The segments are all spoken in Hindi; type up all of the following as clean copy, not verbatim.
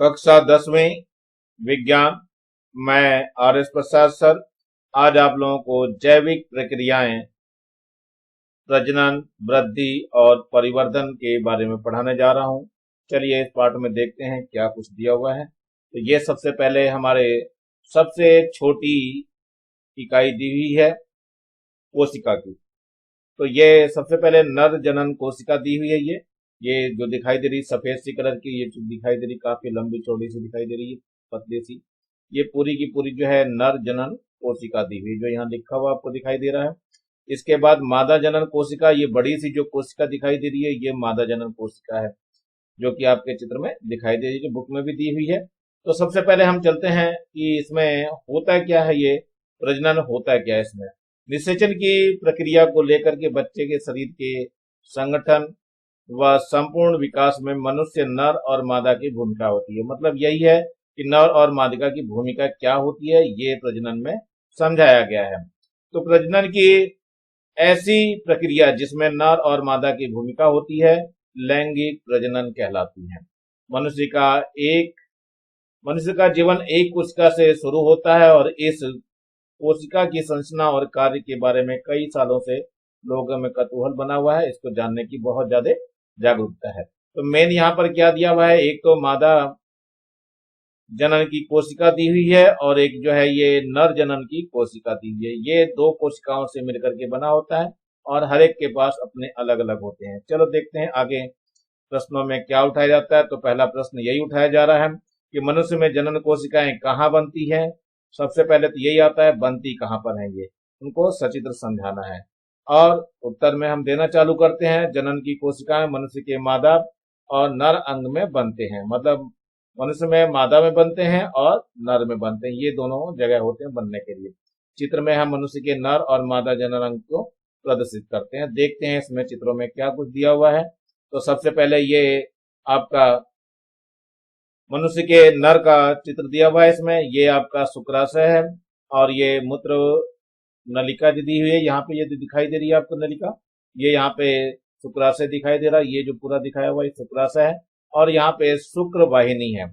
कक्षा 10वीं विज्ञान। मैं आर एस प्रसाद सर आज आप लोगों को जैविक प्रक्रियाएं, प्रजनन, वृद्धि और परिवर्धन के बारे में पढ़ाने जा रहा हूं। चलिए इस पाठ में देखते हैं क्या कुछ दिया हुआ है। तो ये सबसे पहले हमारे सबसे छोटी इकाई दी हुई है कोशिका की। तो ये सबसे पहले नर जनन कोशिका दी हुई है। ये जो दिखाई दे रही सफेद सी कलर की, ये जो दिखाई दे रही काफी लंबी चौड़ी सी दिखाई दे रही है, पतली सी, ये पूरी की पूरी जो है नर जनन कोशिका दी हुई, जो यहाँ लिखा हुआ आपको दिखाई दे रहा है। इसके बाद मादा जनन कोशिका, ये बड़ी सी जो कोशिका दिखाई दे रही है, ये मादा जनन कोशिका है, जो कि आपके चित्र में दिखाई दे रही है, बुक में भी दी हुई है। तो सबसे पहले हम चलते हैं कि इसमें होता क्या है, ये प्रजनन होता क्या है इसमें। निषेचन की प्रक्रिया को लेकर के बच्चे के शरीर के संगठन व संपूर्ण विकास में मनुष्य नर और मादा की भूमिका होती है। मतलब यही है कि नर और मादा की भूमिका क्या होती है, ये प्रजनन में समझाया गया है। तो प्रजनन की ऐसी प्रक्रिया जिसमें नर और मादा की भूमिका होती है लैंगिक प्रजनन कहलाती है। मनुष्य का जीवन एक कोशिका से शुरू होता है और इस कोशिका की संरचना और कार्य के बारे में कई सालों से लोगों में कतूहल बना हुआ है। इसको जानने की बहुत ज्यादा जागरूकता है। तो मेन यहाँ पर क्या दिया हुआ है, एक तो मादा जनन की कोशिका दी हुई है और एक जो है ये नर जनन की कोशिका दी हुई है। ये दो कोशिकाओं से मिलकर के बना होता है और हर एक के पास अपने अलग अलग होते हैं। चलो देखते हैं आगे प्रश्नों में क्या उठाया जाता है। तो पहला प्रश्न यही उठाया जा रहा है कि मनुष्य में जनन कोशिकाएं कहाँ बनती है। सबसे पहले तो यही आता है, बनती कहाँ पर है, ये उनको सचित्र समझाना है। और उत्तर में हम देना चालू करते हैं। जनन की कोशिकाएं मनुष्य के मादा और नर अंग में बनते हैं। मतलब मनुष्य में मादा में बनते हैं और नर में बनते हैं, ये दोनों जगह होते हैं बनने के लिए। चित्र में हम मनुष्य के नर और मादा जनन अंग को प्रदर्शित करते हैं। देखते हैं इसमें चित्रों में क्या कुछ दिया हुआ है। तो सबसे पहले ये आपका मनुष्य के नर का चित्र दिया हुआ है। इसमें ये आपका शुक्राशय है और ये मूत्र नलिका जो दी हुई है, यहाँ पे ये जो दिखाई दे रही है आपको नलिका, ये यहाँ पे शुक्राशय दिखाई दे रहा है। ये जो पूरा दिखाया हुआ है शुक्राशय है और यहाँ पे शुक्र वाहिनी है,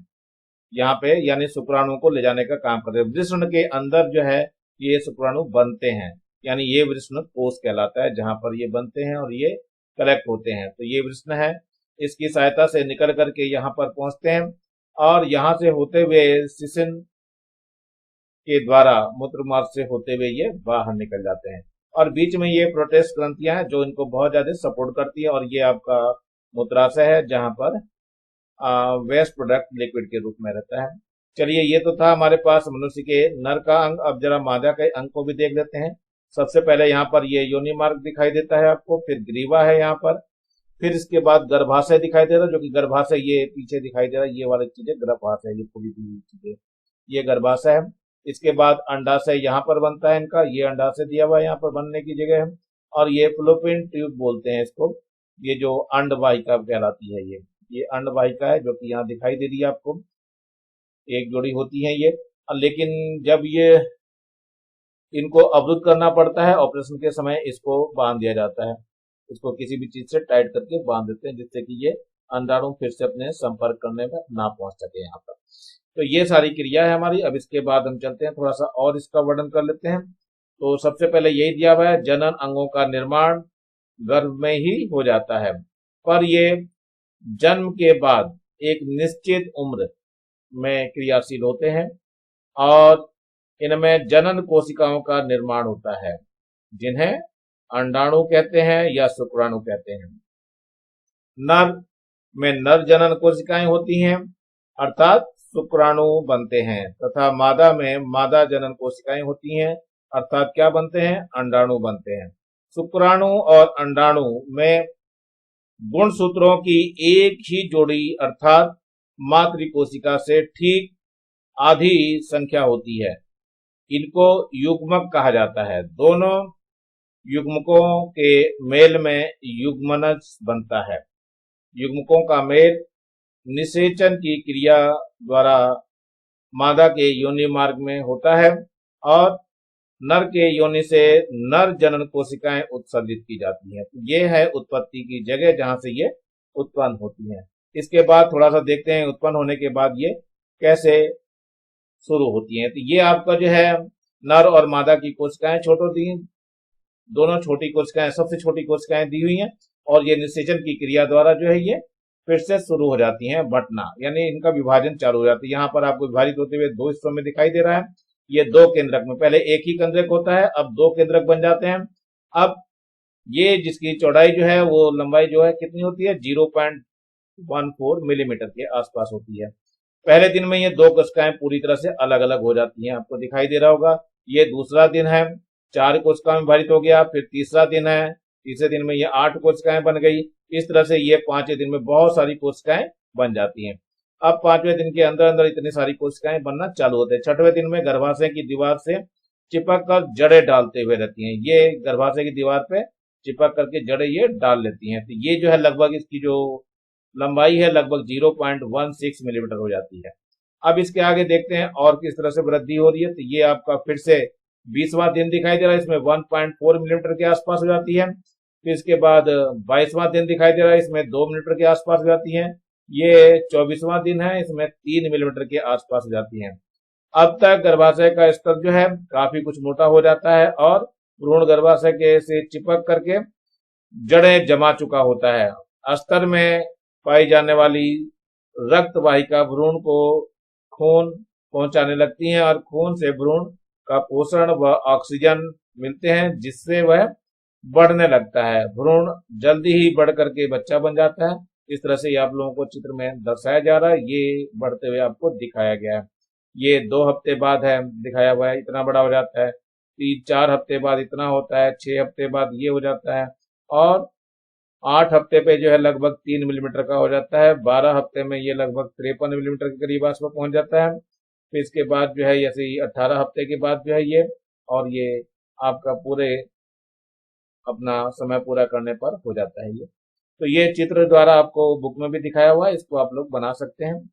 यहाँ पे यानी शुक्राणु को ले जाने का काम करते हैं। वृषण के अंदर जो है ये शुक्राणु बनते हैं, यानी ये वृषण कोष कहलाता है, जहां पर ये बनते हैं और ये कलेक्ट होते हैं। तो ये वृषण है, इसकी सहायता से निकल करके यहाँ पर पहुंचते हैं और यहाँ से होते हुए शिशिन के द्वारा मूत्र मार्ग से होते हुए ये बाहर निकल जाते हैं। और बीच में ये प्रोटेस्ट ग्रंथियां हैं जो इनको बहुत ज्यादा सपोर्ट करती है। और ये आपका मूत्राशय है जहां पर वेस्ट प्रोडक्ट लिक्विड के रूप में रहता है। चलिए ये तो था हमारे पास मनुष्य के नर का अंग। अब जरा मादा के अंग को भी देख लेते हैं। सबसे पहले यहाँ पर ये योनि मार्ग दिखाई देता है आपको, फिर ग्रीवा है यहाँ पर, फिर इसके बाद गर्भाशय दिखाई दे रहा है, जो कि गर्भाशय ये पीछे दिखाई दे रहा है, ये वाली चीजें गर्भाशय, ये पूरी पूरी चीजें ये गर्भाशय है। इसके बाद अंडाशय यहाँ पर बनता है इनका, ये अंडाशय दिया हुआ है यहाँ पर बनने की जगह है। और ये फ्लोपियन ट्यूब बोलते हैं इसको, ये जो अंडवाहिका कहलाती है, ये अंडवाहिका है जो कि यहाँ दिखाई दे रही है आपको, एक जोड़ी होती है ये। लेकिन जब ये इनको अवरुद्ध करना पड़ता है ऑपरेशन के समय, इसको बांध दिया जाता है, इसको किसी भी चीज से टाइट करके बांध देते हैं जिससे कि ये अंडाणु फिर से अपने संपर्क करने में ना पहुंच सके यहाँ पर। तो ये सारी क्रिया है हमारी। अब इसके बाद हम चलते हैं थोड़ा सा और इसका वर्णन कर लेते हैं। तो सबसे पहले यही दिया हुआ है, जनन अंगों का निर्माण गर्भ में ही हो जाता है, पर ये जन्म के बाद एक निश्चित उम्र में क्रियाशील होते हैं और इनमें जनन कोशिकाओं का निर्माण होता है, जिन्हें अंडाणु कहते हैं या शुक्राणु कहते हैं। नर में नर जनन कोशिकाएं होती हैं, अर्थात शुक्राणु बनते हैं, तथा मादा में मादा जनन कोशिकाएं होती हैं, अर्थात क्या बनते हैं, अंडाणु बनते हैं। शुक्राणु और अंडाणु में गुणसूत्रों की एक ही जोड़ी अर्थात मातृ कोशिका से ठीक आधी संख्या होती है। इनको युग्मक कहा जाता है। दोनों युग्मकों के मेल में युग्मनज बनता है। युग्मकों का मेल निषेचन की क्रिया द्वारा मादा के योनि मार्ग में होता है और नर के योनि से नर जनन कोशिकाएं उत्सर्जित की जाती हैं। तो ये है उत्पत्ति की जगह जहां से ये उत्पन्न होती हैं। इसके बाद थोड़ा सा देखते हैं उत्पन्न होने के बाद ये कैसे शुरू होती हैं। तो ये आपका जो है नर और मादा की कोशिकाएं छोटी दी, दोनों छोटी कोशिकाएं, सबसे छोटी कोशिकाएं दी हुई हैं, और ये निषेचन की क्रिया द्वारा जो है ये फिर से शुरू हो जाती हैं बंटना, यानी इनका विभाजन चालू हो जाता है। यहाँ पर आपको विभाजित होते हुए दो हिस्सों में दिखाई दे रहा है। ये दो केंद्रक में, पहले एक ही केंद्रक होता है, अब दो केंद्रक बन जाते हैं। अब ये जिसकी चौड़ाई जो है वो लंबाई जो है कितनी होती है, 0.14 मिलीमीटर के आसपास होती है। पहले दिन में ये दो कोशिकाएं पूरी तरह से अलग अलग हो जाती हैं, आपको दिखाई दे रहा होगा। ये दूसरा दिन है, 4 कोशिकाओं में विभाजित हो गया। फिर तीसरा दिन है, तीसरे दिन में ये 8 कोशिकाएं बन गई। इस तरह से ये 5वें दिन में बहुत सारी कोशिकाएं बन जाती हैं। अब 5वें दिन के अंदर अंदर इतनी सारी कोशिकाएं बनना चालू होते हैं। 6वें दिन में गर्भाशय की दीवार से चिपक कर जड़ें डालते हुए रहती हैं। ये गर्भाशय की दीवार पे चिपक करके जड़ें ये डाल लेती हैं। तो ये जो है लगभग इसकी जो लंबाई है लगभग 0.16 मिलीमीटर हो जाती है। अब इसके आगे देखते हैं और किस तरह से वृद्धि हो रही है। तो ये आपका फिर से 20वां दिन दिखाई दे रहा है, इसमें 1.4 मिलीमीटर के आसपास हो जाती है। फिर इसके बाद 22वां दिन दिखाई दे रहा है, इसमें 2 मिलीमीटर के आसपास हो जाती है। ये 24वां दिन है, इसमें 3 मिलीमीटर के आसपास हो जाती है। अब तक गर्भाशय का स्तर जो है काफी कुछ मोटा हो जाता है और भ्रूण गर्भाशय के से चिपक करके जड़ें जमा चुका होता है। अस्तर में पाई जाने वाली रक्त वाहिका भ्रूण को खून पहुंचाने लगती हैं और खून से भ्रूण का पोषण व ऑक्सीजन मिलते हैं, जिससे वह बढ़ने लगता है। भ्रूण जल्दी ही बढ़ करके बच्चा बन जाता है। इस तरह से ये आप लोगों को चित्र में दर्शाया जा रहा है, ये बढ़ते हुए आपको दिखाया गया है। ये 2 हफ्ते बाद है दिखाया हुआ है, इतना बड़ा हो जाता है। 3-4 हफ्ते बाद इतना होता है, 6 हफ्ते बाद ये हो जाता है, और 8 हफ्ते पे जो है लगभग 3 मिलीमीटर का हो जाता है। 12 हफ्ते में ये लगभग 53 मिलीमीटर के करीब आसपास पहुंच जाता है। फिर इसके बाद जो है जैसे 18 हफ्ते के बाद जो है ये, और ये आपका पूरे अपना समय पूरा करने पर हो जाता है ये। तो ये चित्र द्वारा आपको बुक में भी दिखाया हुआ है, इसको आप लोग बना सकते हैं।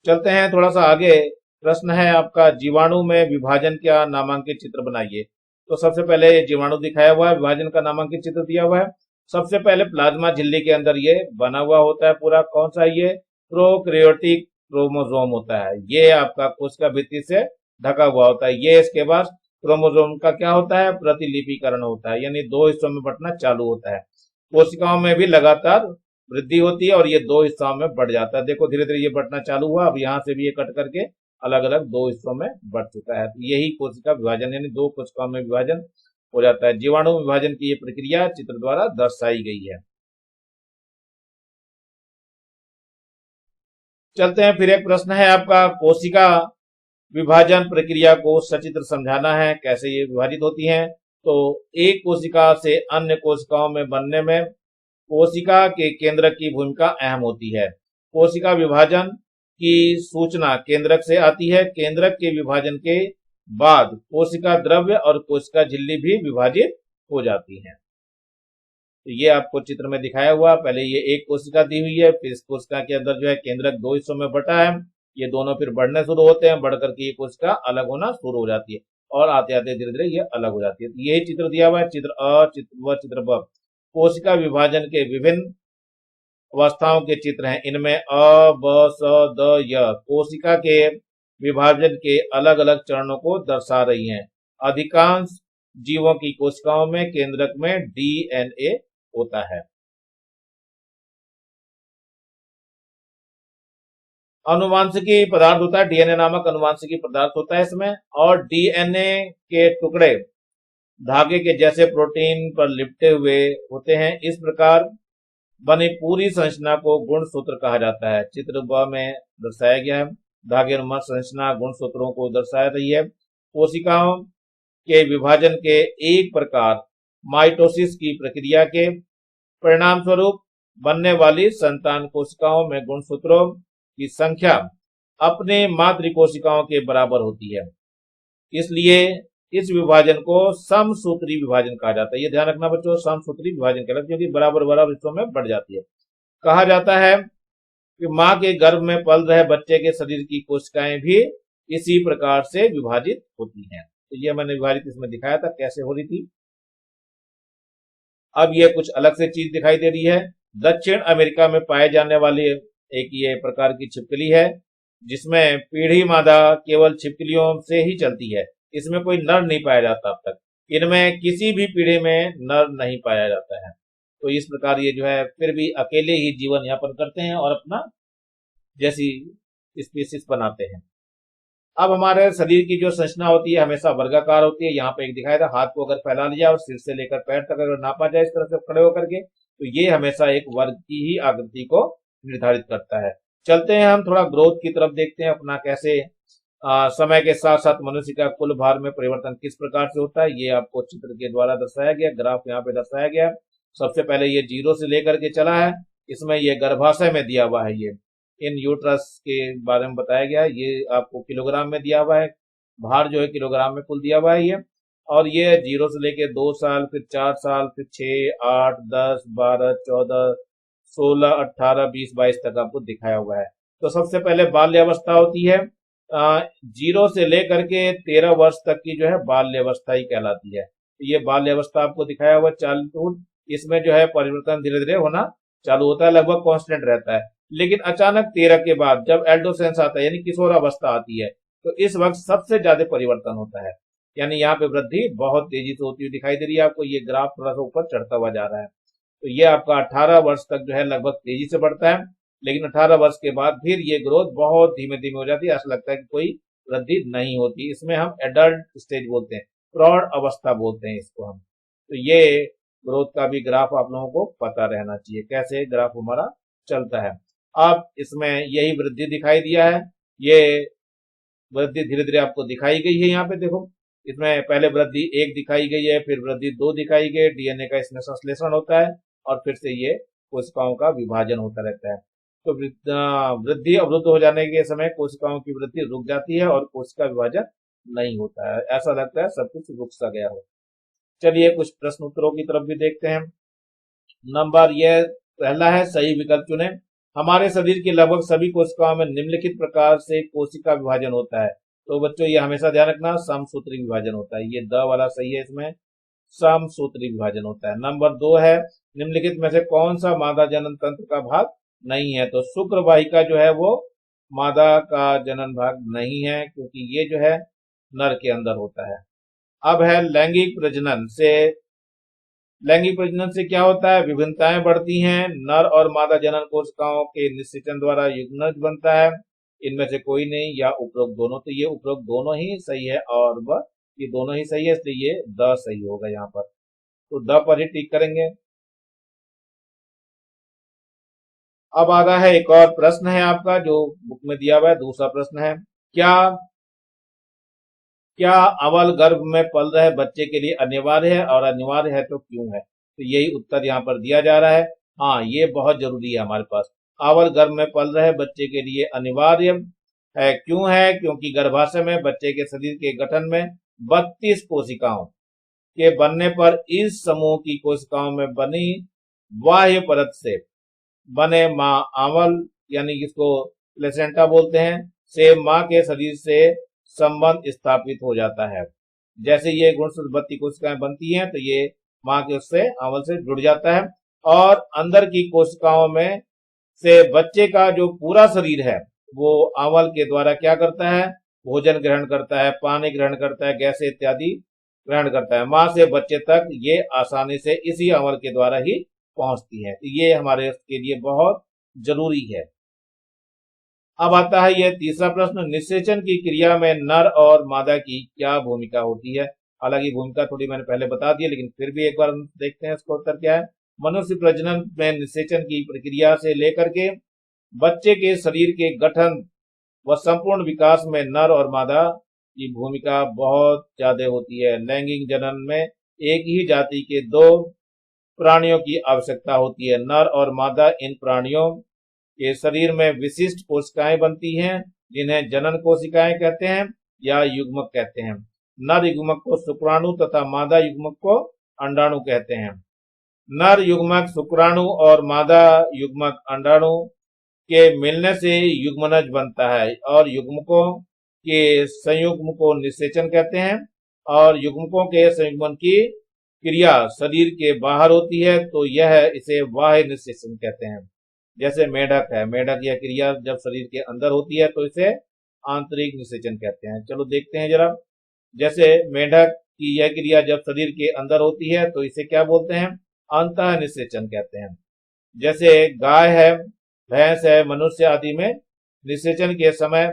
चलते हैं थोड़ा सा आगे। प्रश्न है आपका, जीवाणु में विभाजन का नामांकित चित्र बनाइए। तो सबसे पहले ये जीवाणु दिखाया हुआ है, विभाजन का नामांकित चित्र दिया हुआ है। सबसे पहले प्लाज्मा झिल्ली के अंदर ये बना हुआ होता है पूरा, कौन सा, ये प्रोकैरियोटिक क्रोमोसोम होता है। ये आपका कोशिका भित्ति से ढका हुआ होता है। ये इसके बाद क्रोमोसोम का क्या होता है, प्रतिलिपिकरण होता है, यानी 2 हिस्सों में बंटना चालू होता है। कोशिकाओं में भी लगातार वृद्धि होती है और ये 2 हिस्सों में बढ़ जाता है। देखो धीरे धीरे ये बढ़ना चालू हुआ, अब यहाँ से भी ये कट करके अलग अलग 2 हिस्सों में बढ़ चुका है। तो यही कोशिका विभाजन, यानी 2 कोशिकाओं में विभाजन हो जाता है। जीवाणु विभाजन की ये प्रक्रिया चित्र द्वारा दर्शाई गई है। चलते हैं, फिर एक प्रश्न है आपका, कोशिका विभाजन प्रक्रिया को सचित्र समझाना है, कैसे ये विभाजित होती हैं। तो एक कोशिका से अन्य कोशिकाओं में बनने में कोशिका के केंद्रक की भूमिका अहम होती है। कोशिका विभाजन की सूचना केंद्रक से आती है। केंद्रक के विभाजन के बाद कोशिका द्रव्य और कोशिका झिल्ली भी विभाजित हो जाती हैं। तो ये आपको चित्र में दिखाया हुआ, पहले ये एक कोशिका दी हुई है, फिर इस कोशिका के अंदर जो है केंद्रक 2 हिस्सों में बटा है। ये दोनों फिर बढ़ने शुरू होते हैं, बढ़ करके ये कोशिका अलग होना शुरू हो जाती है और आते आते धीरे धीरे ये अलग हो जाती है। तो यही चित्र दिया हुआ है, चित्र अ, चित्र व चित्र ब। कोशिका विभाजन के विभिन्न अवस्थाओं के चित्र हैं। इनमें अ, ब, स, द, य कोशिका के विभाजन के अलग अलग चरणों को दर्शा रही हैं। अधिकांश जीवों की कोशिकाओं में केंद्रक में डीएनए होता है। अनुवांशिकी पदार्थ होता है, डीएनए नामक अनुवांशिकी पदार्थ होता है इसमें, और डीएनए के टुकड़े धागे के जैसे प्रोटीन पर लिपटे हुए होते हैं। इस प्रकार बनी पूरी संरचना को गुणसूत्र कहा जाता है। चित्र ब में दर्शाया गया है, धागे नुमा संरचना गुणसूत्रों को दर्शाया रही है। कोशिकाओं के विभाजन के एक प्रकार माइटोसिस की प्रक्रिया के परिणाम स्वरूप बनने वाली संतान कोशिकाओं में गुणसूत्रों की संख्या अपने मातृ कोशिकाओं के बराबर होती है। इसलिए इस विभाजन को समसूत्री विभाजन कहा जाता है। ये ध्यान रखना बच्चों, समसूत्री विभाजन कहलाता है, क्योंकि बराबर बराबर हिस्सों में बढ़ जाती है। कहा जाता है कि मां के गर्भ में पल रहे बच्चे के शरीर की कोशिकाएं भी इसी प्रकार से विभाजित होती हैं। तो ये मैंने विभाजित इसमें दिखाया था कैसे हो रही थी। अब ये कुछ अलग से चीज दिखाई दे रही है, दक्षिण अमेरिका में पाए जाने वाली एक ये प्रकार की छिपकली है, जिसमें पीढ़ी मादा केवल छिपकलियों से ही चलती है। इसमें कोई नर नहीं पाया जाता अब तक। इनमें किसी भी पीढ़ी में नर नहीं पाया जाता है। तो इस प्रकार ये जो है फिर भी अकेले ही जीवन यापन करते हैं और अपना जैसी स्पीसीज बनाते हैं। अब हमारे शरीर की जो संरचना होती है हमेशा वर्गाकार होती है। यहाँ पे एक दिखाया था, हाथ को अगर फैला लिया और सिर से लेकर पैर तक अगर नापा जाए इस तरह से खड़े होकर के, तो ये हमेशा एक वर्ग की ही आकृति को निर्धारित करता है। चलते हैं हम थोड़ा ग्रोथ की तरफ, देखते हैं अपना कैसे समय के साथ साथ मनुष्य का कुल भार में परिवर्तन किस प्रकार से होता है। ये आपको चित्र के द्वारा दर्शाया गया, ग्राफ यहाँ पे दर्शाया गया। सबसे पहले ये 0 से लेकर के चला है, इसमें ये गर्भाशय में दिया हुआ है। ये इन यूट्रस के बारे में बताया गया है। ये आपको किलोग्राम में दिया हुआ है, भार जो है किलोग्राम में कुल दिया हुआ है ये। और ये 0 से लेके 2 साल, फिर 4 साल, फिर 6, 8, 10, 12, 14, 16, 18, 20, 22 तक आपको दिखाया हुआ है। तो सबसे पहले बाल्यावस्था होती है। 0 से लेकर के 13 वर्ष तक की जो है बाल्यावस्था ही कहलाती है। तो ये बाल्यावस्था आपको दिखाया हुआ चाइल्डहुड। इसमें जो है परिवर्तन धीरे धीरे होना चालू होता है, लगभग कांस्टेंट रहता है। लेकिन अचानक 13 के बाद जब एडोलेसेंस आता है यानी किशोरावस्था आती है, तो इस वक्त सबसे ज्यादा परिवर्तन होता है। यानी यहाँ पे वृद्धि बहुत तेजी से होती हुई दिखाई दे रही है आपको। ये ग्राफ थोड़ा सा ऊपर चढ़ता हुआ जा रहा है। तो ये आपका 18 वर्ष तक जो है लगभग तेजी से बढ़ता है, लेकिन 18 वर्ष के बाद फिर ये ग्रोथ बहुत धीमे धीमे हो जाती है। ऐसा लगता है कि कोई वृद्धि नहीं होती। इसमें हम एडल्ट स्टेज बोलते हैं, प्रौढ़ अवस्था बोलते हैं इसको हम। तो ये ग्रोथ का भी ग्राफ आप लोगों को पता रहना चाहिए, कैसे ग्राफ हमारा चलता है। अब इसमें यही वृद्धि दिखाई दिया है। ये वृद्धि धीरे धीरे आपको दिखाई गई है। यहाँ पे देखो, इसमें पहले वृद्धि 1 दिखाई गई है, फिर वृद्धि 2 दिखाई गई। डीएनए का इसमें संश्लेषण होता है और फिर से ये कोशिकाओं का विभाजन होता रहता है। तो वृद्धि अवरुद्ध हो जाने के समय कोशिकाओं की वृद्धि रुक जाती है और कोशिका विभाजन नहीं होता है। ऐसा लगता है सब कुछ रुक सा गया हो। चलिए कुछ प्रश्न उत्तरों की तरफ भी देखते हैं। नंबर ये पहला है, सही विकल्प चुने। हमारे शरीर की लगभग सभी कोशिकाओं में निम्नलिखित प्रकार से कोशिका विभाजन होता है। तो बच्चों ये हमेशा ध्यान रखना, समसूत्री विभाजन होता है। ये द वाला सही है, इसमें समसूत्री विभाजन होता है। नंबर 2 है, निम्नलिखित में से कौन सा मादा जनन तंत्र का भाग नहीं है। तो शुक्र वाहिका जो है वो मादा का जनन भाग नहीं है, क्योंकि ये जो है नर के अंदर होता है। अब है लैंगिक प्रजनन से क्या होता है, विभिन्नताएं बढ़ती हैं। नर और मादा जनन कोशिकाओं के निषेचन द्वारा युग्मनज बनता है। इनमें से कोई नहीं या उपरोक्त दोनों। तो ये उपरोक्त दोनों ही सही है और वह ये दोनों ही सही है, इसलिए ये द सही होगा यहाँ पर। तो द पर ही टिक करेंगे। अब आ रहा है एक और प्रश्न है आपका जो बुक में दिया हुआ है। दूसरा प्रश्न है, क्या अवल गर्भ में पल रहे बच्चे के लिए अनिवार्य है, और अनिवार्य है तो क्यों है। तो यही उत्तर यहाँ पर दिया जा रहा है। हाँ, ये बहुत जरूरी है हमारे पास। अवल गर्भ में पल रहे बच्चे के लिए अनिवार्य है। क्यों है, क्योंकि गर्भाशय में बच्चे के शरीर के गठन में 32 कोशिकाओं के बनने पर इस समूह की कोशिकाओं में बनी बाह्य परत से बने माँ आंवल यानी इसको प्लेसेंटा बोलते हैं, से माँ के शरीर से संबंध स्थापित हो जाता है। जैसे ये गुणसूत्र 32 कोशिकाएं बनती हैं तो ये माँ के उससे आंवल से जुड़ जाता है, और अंदर की कोशिकाओं में से बच्चे का जो पूरा शरीर है वो आंवल के द्वारा क्या करता है, भोजन ग्रहण करता है, पानी ग्रहण करता है, गैस इत्यादि ग्रहण करता है। माँ से बच्चे तक ये आसानी से इसी आंवल के द्वारा ही पहुंचती है। तो ये हमारे के लिए बहुत जरूरी है। अब आता है यह तीसरा प्रश्न, निषेचन की क्रिया में नर और मादा की क्या भूमिका होती है। हालांकि भूमिका थोड़ी मैंने पहले बता दी है, लेकिन फिर भी एक बार देखते हैं इसका उत्तर क्या है। मनुष्य प्रजनन में निषेचन की प्रक्रिया से लेकर के बच्चे के शरीर के गठन व संपूर्ण विकास में नर और मादा की भूमिका बहुत ज्यादा होती है। लैंगिक जनन में एक ही जाति के 2 प्राणियों की आवश्यकता होती है। नर और मादा इन प्राणियों के शरीर में विशिष्ट कोशिकाएं बनती हैं, जिन्हें जनन कोशिकाएं कहते हैं या युग्मक कहते हैं। नर युग्मक को शुक्राणु तथा मादा युग्मक को अंडाणु कहते हैं। नर युग्मक शुक्राणु और मादा युग्मक अंडाणु के मिलने से युग्मनज बनता है, और युग्मकों के संयुग्म को निषेचन कहते हैं, और युग्मकों के संयुग्मन की क्रिया शरीर के बाहर होती है तो यह इसे बाह्य निषेचन कहते हैं। जैसे मेढक है, मेढक यह क्रिया जब शरीर के अंदर होती है तो इसे आंतरिक निषेचन कहते हैं। चलो देखते हैं जरा। जैसे मेढक की यह क्रिया जब शरीर के अंदर होती है तो इसे क्या बोलते हैं? अंतः निषेचन कहते हैं। जैसे गाय है, भैंस है, मनुष्य आदि में निषेचन के समय,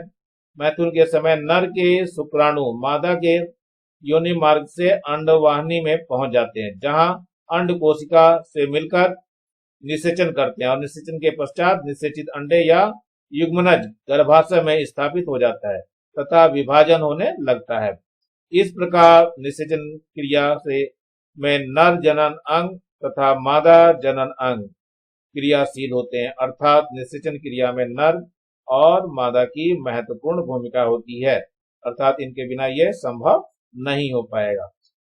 मैथुन के समय नर के शुक्राणु मादा के योनि मार्ग से अंडवाहिनी में पहुंच जाते हैं, जहां अंड कोशिका से मिलकर निषेचन करते हैं और निषेचन के पश्चात निषेचित अंडे या युग्मनज गर्भाशय में स्थापित हो जाता है तथा विभाजन होने लगता है। इस प्रकार निषेचन क्रिया से में नर जनन अंग तथा मादा जनन अंग क्रियाशील होते हैं, अर्थात निषेचन क्रिया में नर और मादा की महत्वपूर्ण भूमिका होती है, अर्थात इनके बिना यह संभव नहीं हो पाएगा।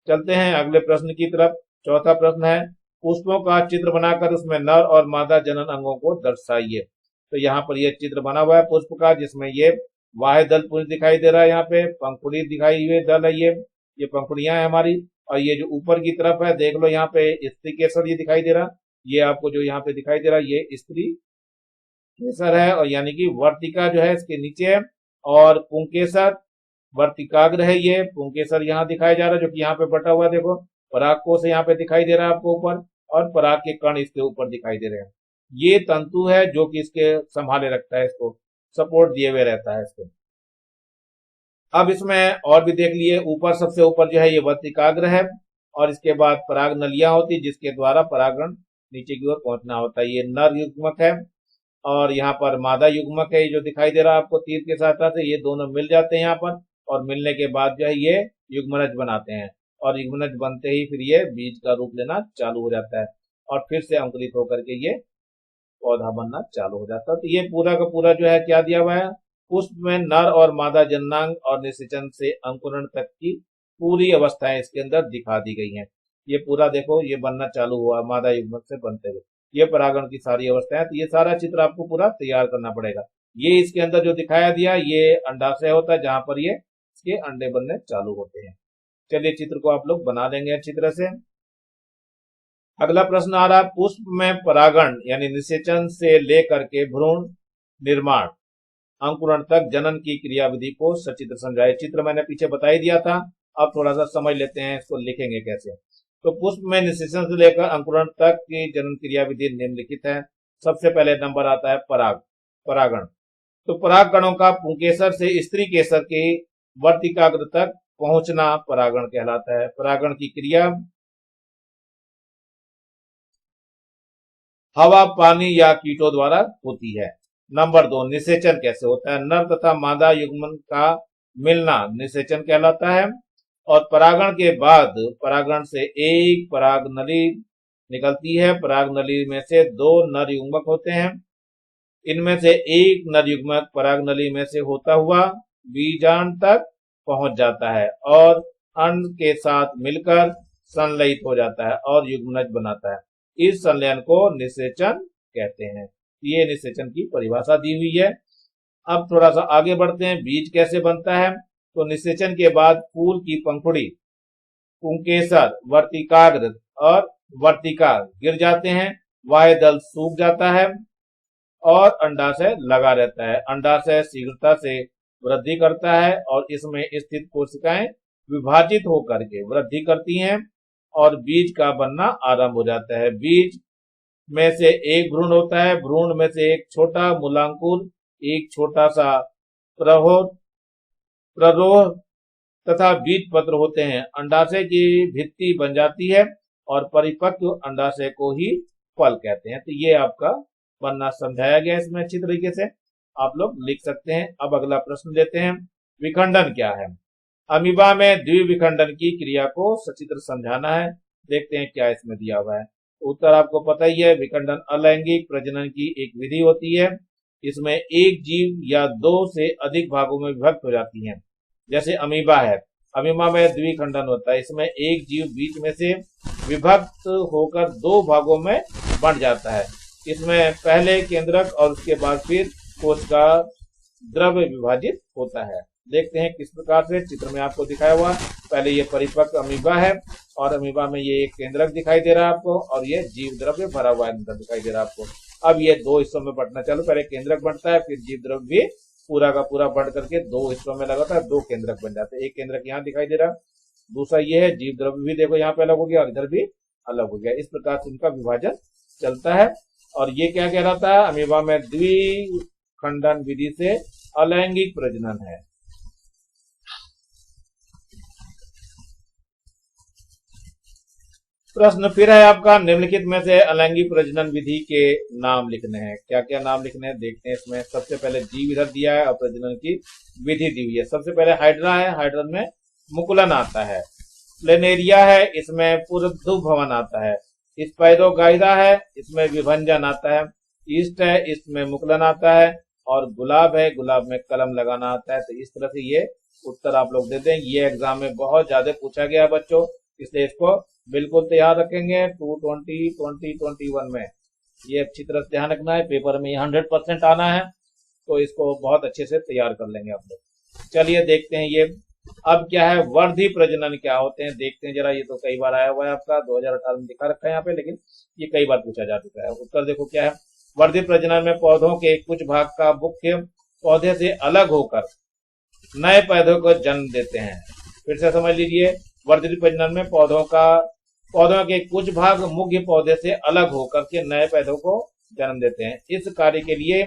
चलते हैं अगले प्रश्न की तरफ। चौथा प्रश्न है, पुष्पों का चित्र बनाकर उसमें नर और मादा जनन अंगों को दर्शाइए। तो यहाँ पर यह चित्र बना हुआ है पुष्प का, जिसमें ये बाह्य दल पुंज दिखाई दे रहा है, यहाँ पे पंखुड़ी दिखाई हुई दल है, ये पंखुड़ियां है हमारी। और ये जो ऊपर की तरफ है देख लो, यहाँ पे स्त्री केसर ये दिखाई दे रहा, ये आपको जो यहाँ पे दिखाई दे रहा है ये स्त्री केसर है, और यानी कि वर्तिका जो है इसके नीचे है, और पुंकेसर वर्तिकाग्र है, ये पुंकेसर यहाँ दिखाया जा रहा है जो कि यहाँ पे बटा हुआ है, देखो पराग कोश यहाँ पे दिखाई दे रहा है आपको ऊपर, और पराग के कण इसके ऊपर दिखाई दे रहे हैं। ये तंतु है जो कि इसके संभाले रखता है, इसको सपोर्ट दिए हुए रहता है इसको। अब इसमें और भी देख लिए, ऊपर सबसे ऊपर जो है ये वर्तिकाग्र है, और इसके बाद पराग नलियां होती जिसके द्वारा परागण नीचे की ओर पहुंचना होता है। ये नर युग्मक है और यहाँ पर मादा युग्मक है, ये जो दिखाई दे रहा है आपको तीर के साथ साथ, ये दोनों मिल जाते हैं यहाँ पर, और मिलने के बाद जो है ये युग्मनज बनाते हैं, और युग्मनज बनते ही फिर ये बीज का रूप लेना चालू हो जाता है, और फिर से अंकुरित होकर के ये पौधा बनना चालू हो जाता है। तो ये पूरा का पूरा जो है क्या दिया हुआ है, पुष्प में नर और मादा जननांग और निषेचन से अंकुरण तक की पूरी अवस्थाएं इसके अंदर दिखा दी गई हैं। ये पूरा देखो ये बनना चालू हुआ मादा युग्मक से बनते हुए, ये परागण की सारी अवस्थाएं। तो ये सारा चित्र आपको पूरा तैयार करना पड़ेगा। ये इसके अंदर जो दिखाया दिया ये अंडाशय होता है जहां पर ये इसके अंडे बनने चालू होते हैं। चलिए चित्र को आप लोग बना लेंगे अच्छी तरह से। अगला प्रश्न आ रहा है, पुष्प में परागण यानी निषेचन से लेकर के भ्रूण निर्माण अंकुरण तक जनन की क्रियाविधि को सचित्र समझाए। चित्र मैंने पीछे बता ही दिया था, अब थोड़ा सा समझ लेते हैं इसको लिखेंगे कैसे। तो पुष्प में निषेचन से लेकर अंकुरण तक की जनन क्रियाविधि निम्नलिखित है। सबसे पहले नंबर आता है परागण। तो पराग कणों का पुंकेसर से स्त्री केसर के वर्तिकाग्र तक पहुंचना परागण कहलाता है। परागण की क्रिया हवा, पानी या कीटों द्वारा होती है। नंबर 2, निषेचन कैसे होता है। नर तथा मादा युग्मन का मिलना निषेचन कहलाता है, और परागण के बाद परागण से एक पराग नली निकलती है। पराग नली में से 2 नर युग्मक होते हैं। इनमें से एक नर युग्मक पराग नली में से होता हुआ बीजांड तक पहुंच जाता है और अंड के साथ मिलकर संलयित हो जाता है और युग्मनज बनाता है। इस संलयन को निषेचन कहते हैं। ये निषेचन की परिभाषा दी हुई है। अब थोड़ा सा आगे बढ़ते हैं, बीज कैसे बनता है। तो निषेचन के बाद फूल की पंखुड़ी, पुंकेसर, वर्तिकाग्र और वर्तिका गिर जाते हैं, बाह्य दल सूख जाता है और अंडाशय लगा रहता है। अंडाशय शीघ्रता से वृद्धि करता है और इसमें स्थित कोशिकाएं विभाजित होकर के वृद्धि करती हैं और बीज का बनना आरंभ हो जाता है। बीज में से एक भ्रूण होता है, भ्रूण में से एक छोटा मूलांकुर, एक छोटा सा प्ररोह तथा बीज पत्र होते हैं। अंडाशय की भित्ति बन जाती है और परिपक्व अंडाशय को ही फल कहते हैं। तो ये आपका बनना समझाया गया इसमें अच्छी तरीके से, आप लोग लिख सकते हैं। अब अगला प्रश्न देते हैं, विखंडन क्या है। अमीबा में द्विविखंडन की क्रिया को सचित्र समझाना है। देखते हैं क्या इसमें दिया हुआ है। उत्तर आपको पता ही है, विखंडन अलैंगिक प्रजनन की एक विधि होती है। इसमें एक जीव या 2 से अधिक भागों में विभक्त हो जाती हैं। जैसे अमीबा है, अमीबा में द्विखंडन होता है। इसमें एक जीव बीच में से विभक्त होकर 2 भागों में बंट जाता है। इसमें पहले केंद्रक और उसके बाद फिर कोशिका द्रव्य विभाजित होता है। देखते हैं किस प्रकार से चित्र में आपको दिखाया हुआ। पहले ये परिपक्व अमीबा है और अमीबा में ये एक केंद्रक दिखाई दे रहा है आपको और ये जीव द्रव्य भरा हुआ अंदर दिखाई दे रहा है आपको। अब ये दो हिस्सों में बंटना चालू, पहले केंद्रक बनता है फिर जीव द्रव्य भी पूरा का पूरा बढ़ करके दो हिस्सों में लगातार दो केंद्रक बन जाते हैं। एक केंद्रक यहाँ दिखाई दे रहा है, दूसरा ये है, जीव द्रव्य भी देखो यहाँ पे अलग हो गया और इधर भी अलग हो गया। इस प्रकार से उनका विभाजन चलता है। और ये क्या कहलाता है, अमीबा में द्विखंडन विधि से अलैंगिक प्रजनन है। प्रश्न फिर है आपका, निम्नलिखित में से अलैंगिक प्रजनन विधि के नाम लिखने हैं। क्या क्या नाम लिखने हैं देखते हैं इसमें। सबसे पहले जीव इधर दिया है और प्रजनन की विधि दी हुई है। सबसे पहले हाइड्रा है, हाइड्रन में मुकुलन आता है। प्लेनेरिया है, इसमें पुनरुद्भवन आता है। स्पाइरोगाइरा है, इसमें विभंजन आता है। ईस्ट है, इसमें मुकुलन आता है। और गुलाब है, गुलाब में कलम लगाना आता है। तो इस तरह से ये उत्तर आप लोग दे दें। ये एग्जाम में बहुत ज्यादा पूछा गया बच्चों, इसलिए इसको बिल्कुल तैयार रखेंगे। 220, 2021 में ये अच्छी तरह से ध्यान रखना है। पेपर में 100% आना है, तो इसको बहुत अच्छे से तैयार कर लेंगे आप लोग। चलिए देखते हैं ये अब क्या है, वर्धी प्रजनन क्या होते हैं देखते हैं जरा। ये तो कई बार आया हुआ है आपका, 2018 में दिखा रखा है यहाँ पे, लेकिन ये कई बार पूछा जा चुका है। उत्तर देखो क्या है। वर्धी प्रजनन में पौधों के कुछ भाग का मुख्य पौधे से अलग होकर नए पौधों को जन्म देते हैं। फिर से समझ लीजिए, वर्धी प्रजनन में पौधों के कुछ भाग मुख्य पौधे से अलग होकर के नए पौधों को जन्म देते हैं। इस कार्य के लिए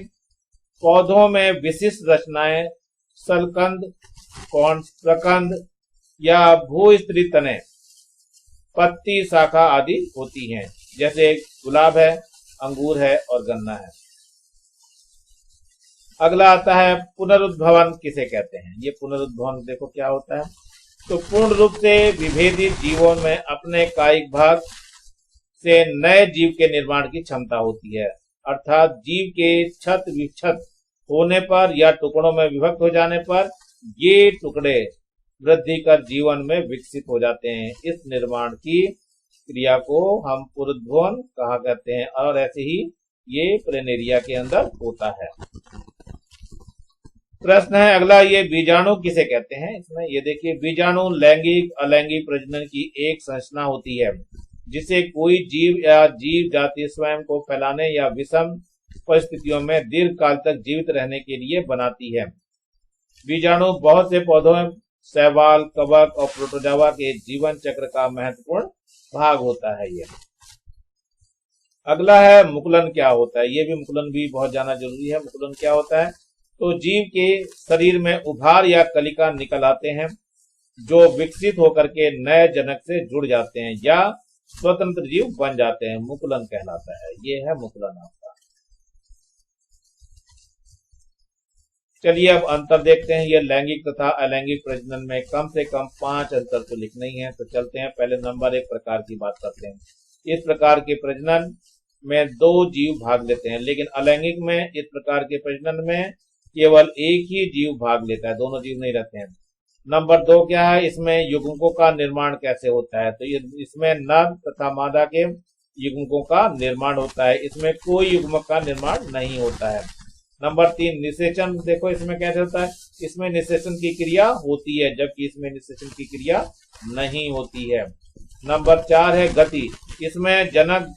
पौधों में विशिष्ट रचनाएं सलकंद, प्रकंद या भूस्त्री तने, पत्ती, शाखा आदि होती हैं। जैसे गुलाब है, अंगूर है और गन्ना है। अगला आता है पुनरुद्भवन किसे कहते हैं। ये पुनरुद्भवन देखो क्या होता है। तो पूर्ण रूप से विभेदित जीवों में अपने कायिक भाग से नए जीव के निर्माण की क्षमता होती है। अर्थात जीव के छत विक्षत होने पर या टुकड़ों में विभक्त हो जाने पर ये टुकड़े वृद्धि कर जीवन में विकसित हो जाते हैं। इस निर्माण की क्रिया को हम पुनरुद्भवन कहा करते हैं और ऐसे ही ये प्लेनेरिया के अंदर होता है। प्रश्न है अगला, ये बीजाणु किसे कहते हैं। इसमें ये देखिए, बीजाणु लैंगिक अलैंगिक प्रजनन की एक संरचना होती है जिसे कोई जीव या जीव जाति स्वयं को फैलाने या विषम परिस्थितियों में दीर्घ काल तक जीवित रहने के लिए बनाती है। बीजाणु बहुत से पौधों, शैवाल, कवक और प्रोटोजोआ के जीवन चक्र का महत्वपूर्ण भाग होता है। ये अगला है मुकुलन क्या होता है। ये भी मुकुलन भी बहुत जाना जरूरी है। मुकुलन क्या होता है, तो जीव के शरीर में उभार या कलिका निकल आते हैं जो विकसित होकर के नए जनक से जुड़ जाते हैं या स्वतंत्र जीव बन जाते हैं, मुकुलन कहलाता है। ये है मुकुलन आपका। चलिए अब अंतर देखते हैं। ये लैंगिक तथा अलैंगिक प्रजनन में कम से कम 5 अंतर तो लिखने ही है। तो चलते हैं, पहले नंबर 1 प्रकार की बात करते हैं। इस प्रकार के प्रजनन में 2 जीव भाग लेते हैं, लेकिन अलैंगिक में इस प्रकार के प्रजनन में केवल एक ही जीव भाग लेता है, दोनों जीव नहीं रहते हैं। नंबर 2 क्या है, इसमें युग्मकों का निर्माण कैसे होता है। तो ये इसमें नर तथा मादा के युग्मकों का निर्माण होता है, इसमें कोई युग्मक का निर्माण नहीं होता है। नंबर 3 निषेचन देखो इसमें कैसे होता है। इसमें निषेचन की क्रिया होती है जबकि इसमें निषेचन की क्रिया नहीं होती है। नंबर 4 है गति। इसमें जनक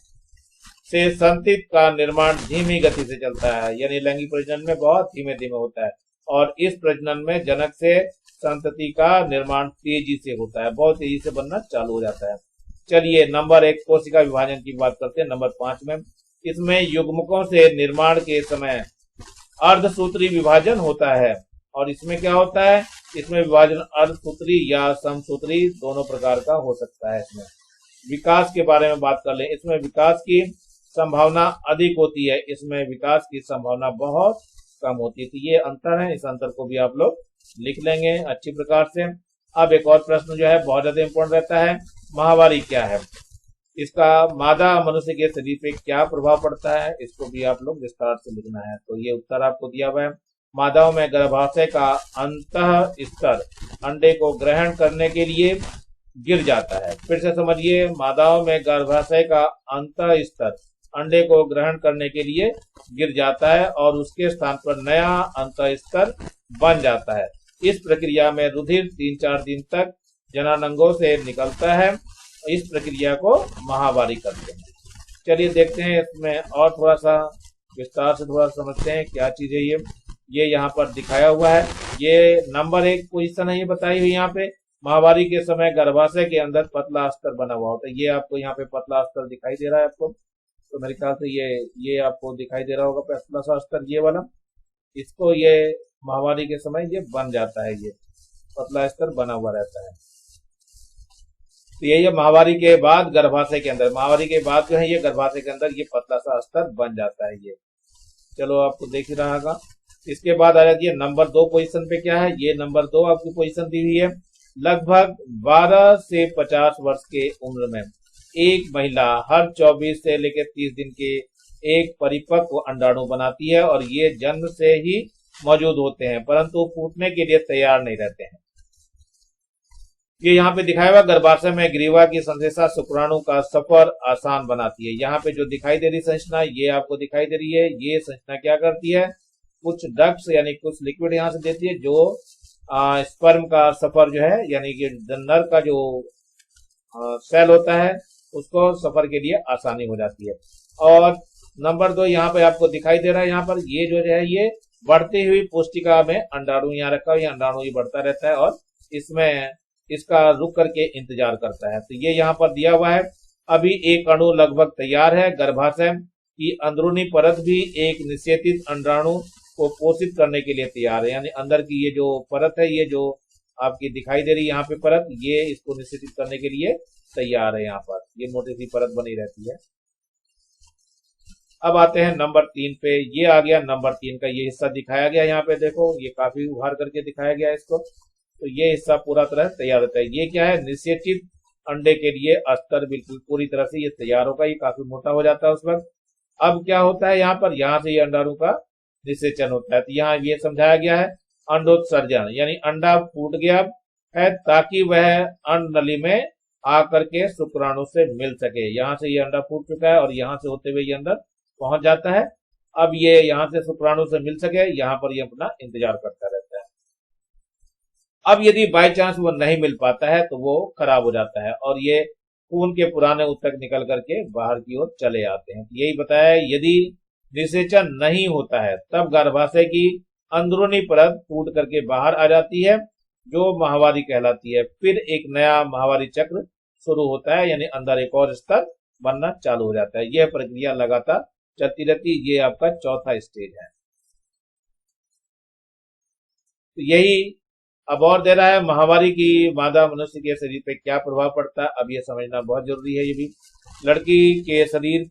से संतति का निर्माण धीमी गति से चलता है, यानी लैंगिक प्रजनन में बहुत धीमे धीमे होता है और इस प्रजनन में जनक से संतति का निर्माण तेजी से होता है, बहुत तेजी से बनना चालू हो जाता है। चलिए नंबर 1 कोशिका विभाजन की बात करते हैं। नंबर 5 में इसमें युग्मकों से निर्माण के समय अर्धसूत्री विभाजन होता है और इसमें क्या होता है, इसमें विभाजन अर्धसूत्री या समसूत्री दोनों प्रकार का हो सकता है। इसमें विकास के बारे में बात कर ले, इसमें विकास की संभावना अधिक होती है, इसमें विकास की संभावना बहुत कम होती है। तो ये अंतर है, इस अंतर को भी आप लोग लिख लेंगे अच्छी प्रकार से। अब एक और प्रश्न जो है बहुत ज्यादा इंपॉर्टेंट रहता है, माहवारी क्या है, इसका मादा मनुष्य के शरीर पे क्या प्रभाव पड़ता है, इसको भी आप लोग विस्तार से लिखना है। तो ये उत्तर आपको दिया हुआ है। मादाओं में गर्भाशय का अंतः स्तर अंडे को ग्रहण करने के लिए गिर जाता है। फिर से समझिए, मादाओं में गर्भाशय का अंतः स्तर अंडे को ग्रहण करने के लिए गिर जाता है और उसके स्थान पर नया अंतः स्तर बन जाता है। इस प्रक्रिया में रुधिर 3-4 दिन तक जननांगों से निकलता है। इस प्रक्रिया को महावारी कहते हैं। चलिए देखते हैं इसमें और थोड़ा सा विस्तार से थोड़ा समझते हैं क्या चीज है ये यहाँ पर दिखाया हुआ है। ये नंबर 1 पोजीशन है, ये बताई हुई यहाँ पे। महावारी के समय गर्भाशय के अंदर पतला अस्तर बना हुआ होता है। ये आपको यहाँ पे पतला अस्तर दिखाई दे रहा है आपको, तो मेरे ख्याल से ये आपको दिखाई दे रहा होगा पतला सा अस्तर, ये वाला। इसको ये महावारी के समय ये बन जाता है, ये पतला अस्तर बना हुआ रहता है। तो ये महावारी के बाद गर्भाशय के अंदर, महावारी के बाद जो है ये गर्भाशय के अंदर ये पतला सा अस्तर बन जाता है ये। चलो आपको देख ही रहा होगा। इसके बाद आ जाती है नंबर 2 पोजीशन पे। क्या है ये नंबर 2 आपकी पोजीशन दी हुई है। लगभग 12 से 50 वर्ष के उम्र में एक महिला हर 24 से लेकर 30 दिन के एक परिपक्व अंडाणु बनाती है और ये जन्म से ही मौजूद होते हैं, परंतु फूटने के लिए तैयार नहीं रहते हैं। ये यहाँ पे दिखाया हुआ गर्भाशय में ग्रीवा की संश्लेषा शुक्राणु का सफर आसान बनाती है। यहाँ पे जो दिखाई दे रही संरचना ये आपको दिखाई दे रही है। ये संरचना क्या करती है, कुछ डक्ट्स यानी कुछ लिक्विड यहाँ से देती है जो स्पर्म का सफर जो है यानी कि नर का जो सेल होता है उसको सफर के लिए आसानी हो जाती है। और नंबर 2 यहाँ पे आपको दिखाई दे रहा है, यहाँ पर ये जो है ये बढ़ती हुई पुष्टिका में अंडाणु यहाँ रखा हुआ, अंडाणु ये बढ़ता रहता है और इसमें इसका रुक करके इंतजार करता है। तो ये यहाँ पर दिया हुआ है। अभी एक अणु लगभग तैयार है। गर्भाशय की अंदरूनी परत भी एक निषेचित अंडाणु को पोषित करने के लिए तैयार है, यानी अंदर की ये जो परत है, ये जो आपकी दिखाई दे रही है यहाँ पे परत, ये इसको निषेचित करने के लिए तैयार है। यहाँ पर ये मोटी सी परत बनी रहती है। अब आते हैं नंबर 3 पे। ये आ गया नंबर 3 का ये हिस्सा दिखाया गया यहाँ पे, देखो ये काफी उभार करके दिखाया गया इसको। तो ये हिस्सा पूरा तरह तैयार होता है। ये क्या है, निषेचित अंडे के लिए अस्तर बिल्कुल पूरी तरह से ये तैयार होगा। ये काफी मोटा हो जाता है उस वक्त। अब क्या होता है यहाँ पर, यहाँ से ये अंडाणु का निषेचन होता है। तो यहाँ ये समझाया गया है अंडोत्सर्जन, यानी अंडा फूट गया है ताकि वह अंड नली में आकर के शुक्राणु से मिल सके। यहाँ से ये अंडा फूट चुका है और यहाँ से होते हुए ये अंदर पहुंच जाता है। अब ये यहाँ से शुक्राणु से मिल सके, यहाँ पर ये अपना इंतजार करता रहता है। अब यदि बाई चांस वो नहीं मिल पाता है तो वो खराब हो जाता है और ये खून के पुराने ऊतक निकल करके बाहर की ओर चले आते हैं। यही बताया, यदि निषेचन नहीं होता है तब गर्भाशय की अंदरूनी परत फूट करके बाहर आ जाती है जो महावारी कहलाती है। फिर एक नया महावारी चक्र शुरू होता है, यानी अंदर एक और स्तर बनना चालू हो जाता है। यह प्रक्रिया लगातार चलती रहती है। ये आपका चौथा स्टेज है। तो यही अब और दे रहा है महावारी की मादा मनुष्य के शरीर पे क्या प्रभाव पड़ता है। अब ये समझना बहुत जरूरी है। ये भी लड़की के शरीर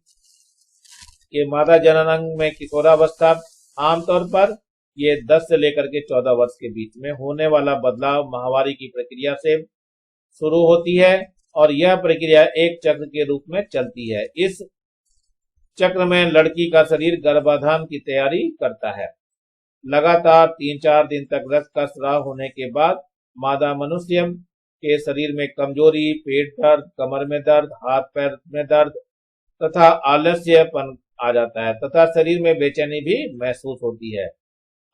के मादा जननांग में किशोरावस्था, आमतौर पर ये 10 से लेकर के 14 वर्ष के बीच में होने वाला बदलाव महावारी की प्रक्रिया से शुरू होती है और यह प्रक्रिया एक चक्र के रूप में चलती है। इस चक्र में लड़की का शरीर गर्भाधान की तैयारी करता है। लगातार 3-4 दिन तक रक्त का स्राव होने के बाद मादा मनुष्य के शरीर में कमजोरी, पेट दर्द, कमर में दर्द, हाथ पैर में दर्द तथा आलस्यपन आ जाता है तथा शरीर में बेचैनी भी महसूस होती है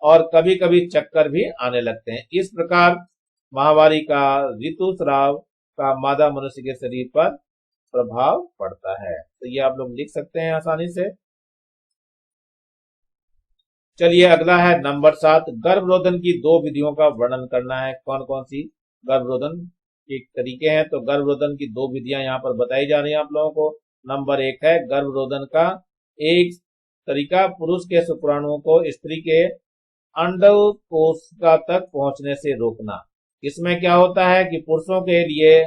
और कभी कभी चक्कर भी आने लगते हैं। इस प्रकार महावारी का ऋतुस्राव का मादा मनुष्य के शरीर पर प्रभाव पड़ता है। तो ये आप लोग लिख सकते हैं आसानी से। चलिए अगला है नंबर 7, गर्भरोधन की 2 विधियों का वर्णन करना है। कौन कौन सी गर्भरोधन के तरीके हैं, तो गर्भरोधन की 2 विधियां यहाँ पर बताई जा रही हैं आप लोगों को। नंबर 1 है गर्भरोधन का एक तरीका, पुरुष के शुक्राणुओं को स्त्री के अंडकोशिका तक पहुंचने से रोकना। इसमें क्या होता है कि पुरुषों के लिए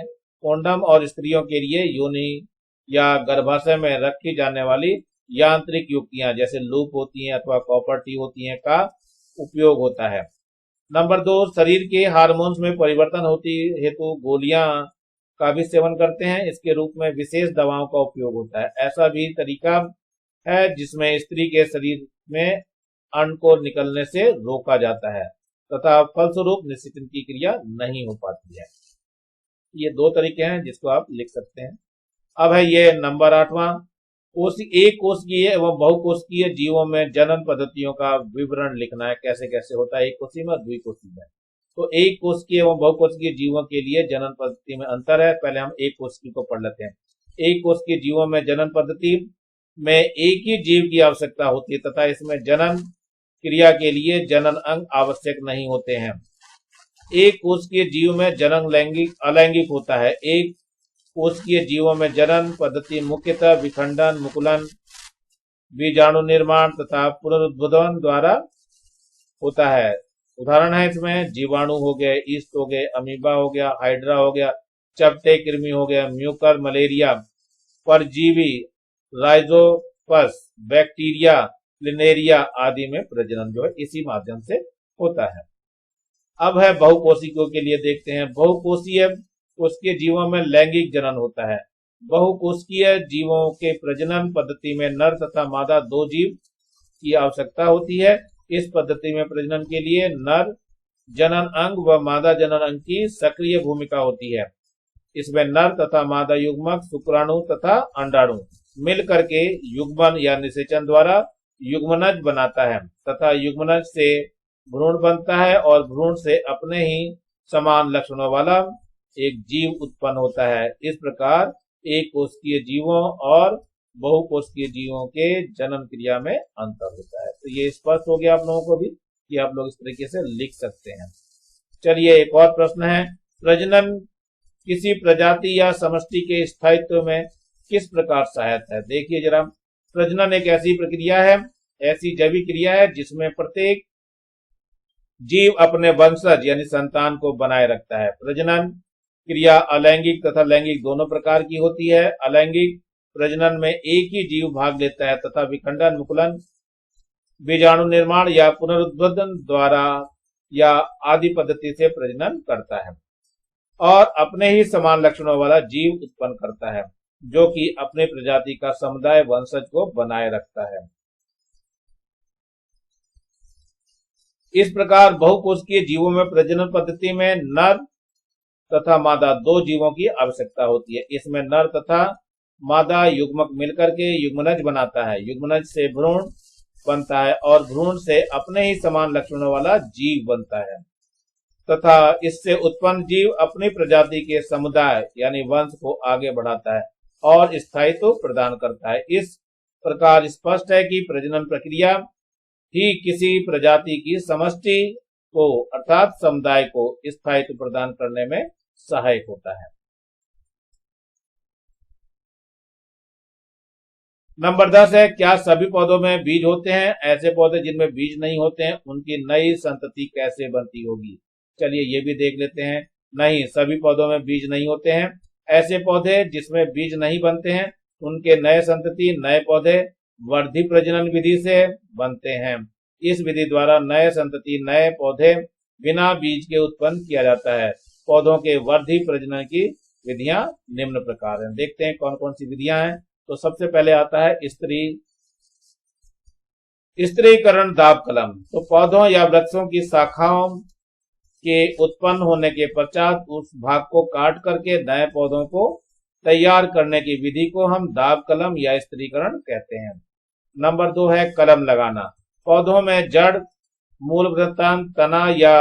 कोंडम और स्त्रियों के लिए योनि या गर्भाशय में रखी जाने वाली यांत्रिक युक्तियां जैसे लूप होती हैं अथवा कॉपर टी होती हैं का उपयोग होता है। नंबर 2, शरीर के हार्मोन्स में परिवर्तन होती हेतु गोलियां का भी सेवन करते हैं। इसके रूप में विशेष दवाओं का उपयोग होता है। ऐसा भी तरीका है जिसमें स्त्री के शरीर में अंड को निकलने से रोका जाता है तथा फलस्वरूप निषेचन की क्रिया नहीं हो पाती है। ये 2 तरीके हैं जिसको आप लिख सकते हैं। अब है ये नंबर 8वां, एक कोशिकीय एवं बहुकोशिकीय जीवों में जनन पद्धतियों का विवरण लिखना है। कैसे कैसे होता है एक कोशिकीय में और द्विकोशिकीय में। तो एक कोशिकीय एवं बहुकोशिकीय जीवों के लिए जनन पद्धति में अंतर है। पहले हम एक कोशिकीय को पढ़ लेते हैं। एक कोशिकीय जीवों में जनन पद्धति में एक ही जीव की आवश्यकता होती है तथा इसमें जनन क्रिया के लिए जनन अंग आवश्यक नहीं होते हैं। एक कोशिकीय जीव में जनन अलैंगिक होता है। एक कोशिकीय जीवों में जनन पद्धति मुख्यतः विखंडन, मुकुलन, बीजाणु निर्माण तथा पुनरुद्भवन द्वारा होता है। उदाहरण है इसमें जीवाणु हो गए, ईस्ट हो गए, अमीबा हो गया, हाइड्रा हो गया, चपटे कृमि हो गया, म्यूकर मलेरिया, परजीवी, राइजोपस, बैक्टीरिया, प्लिनेरिया आदि में प्रजनन जो है इसी माध्यम से होता है। अब है बहुकोशिकीयों के लिए देखते हैं। बहुकोशीय कोशिकीय जीवों में लैंगिक जनन होता है। बहुकोशिकीय जीवों के प्रजनन पद्धति में नर तथा मादा दो जीव की आवश्यकता होती है। इस पद्धति में प्रजनन के लिए नर जनन अंग व मादा जनन अंग की सक्रिय भूमिका होती है। इसमें नर तथा मादा युग्मक, शुक्राणु तथा अंडाणु मिलकर के युग्मन या निषेचन द्वारा युग्मनज बनाता है तथा युग्मनज से भ्रूण बनता है और भ्रूण से अपने ही समान लक्षणों वाला एक जीव उत्पन्न होता है। इस प्रकार एक कोशिकीय जीवों और बहुकोशिकीय जीवों के जनन क्रिया में अंतर होता है। तो ये स्पष्ट हो गया आप लोगों को भी कि आप लोग इस तरीके से लिख सकते हैं। चलिए एक और प्रश्न है, प्रजनन किसी प्रजाति या समष्टि के स्थायित्व में किस प्रकार सहायक है? देखिए जरा, प्रजनन एक ऐसी प्रक्रिया है, ऐसी जैविक क्रिया है जिसमें प्रत्येक जीव अपने वंशज यानी संतान को बनाए रखता है। प्रजनन क्रिया अलैंगिक तथा लैंगिक दोनों प्रकार की होती है। अलैंगिक प्रजनन में एक ही जीव भाग लेता है तथा विखंडन, मुकुलन, बीजाणु निर्माण या पुनरुद्भवन द्वारा या आदि पद्धति से प्रजनन करता है और अपने ही समान लक्षणों वाला जीव उत्पन्न करता है जो कि अपने प्रजाति का समुदाय वंशज को बनाए रखता है। इस प्रकार बहुकोशिकीय जीवों में प्रजनन पद्धति में नर तथा मादा दो जीवों की आवश्यकता होती है। इसमें नर तथा मादा युग्मक मिलकर के युग्मनज बनाता है। युग्मनज से भ्रूण बनता है और भ्रूण से अपने ही समान लक्षणों वाला जीव बनता है तथा इससे उत्पन्न जीव अपनी प्रजाति के समुदाय यानी वंश को आगे बढ़ाता है और स्थायित्व प्रदान करता है। इस प्रकार स्पष्ट है कि प्रजनन प्रक्रिया ही किसी प्रजाति की समष्टि को अर्थात समुदाय को स्थायित्व प्रदान करने में सहायक होता है। नंबर 10 है, क्या सभी पौधों में बीज होते हैं? ऐसे पौधे जिनमें बीज नहीं होते हैं उनकी नई संतति कैसे बनती होगी? चलिए ये भी देख लेते हैं। नहीं, सभी पौधों में बीज नहीं होते हैं। ऐसे पौधे जिसमें बीज नहीं बनते हैं उनके नए संतति नए पौधे वर्धी प्रजनन विधि से बनते हैं। इस विधि द्वारा नए संतति नए पौधे बिना बीज के उत्पन्न किया जाता है। पौधों के वर्धी प्रजनन की विधियां निम्न प्रकार हैं। देखते हैं कौन कौन सी विधियां हैं। तो सबसे पहले आता है स्त्रीकरण दाब कलम। तो पौधों या वृक्षों की शाखाओं के उत्पन्न होने के पश्चात उस भाग को काट करके नए पौधों को तैयार करने की विधि को हम दाब कलम या स्त्रीकरण कहते हैं। नंबर 2 है कलम लगाना। पौधों में जड़, मूल वृत्तांत, तना या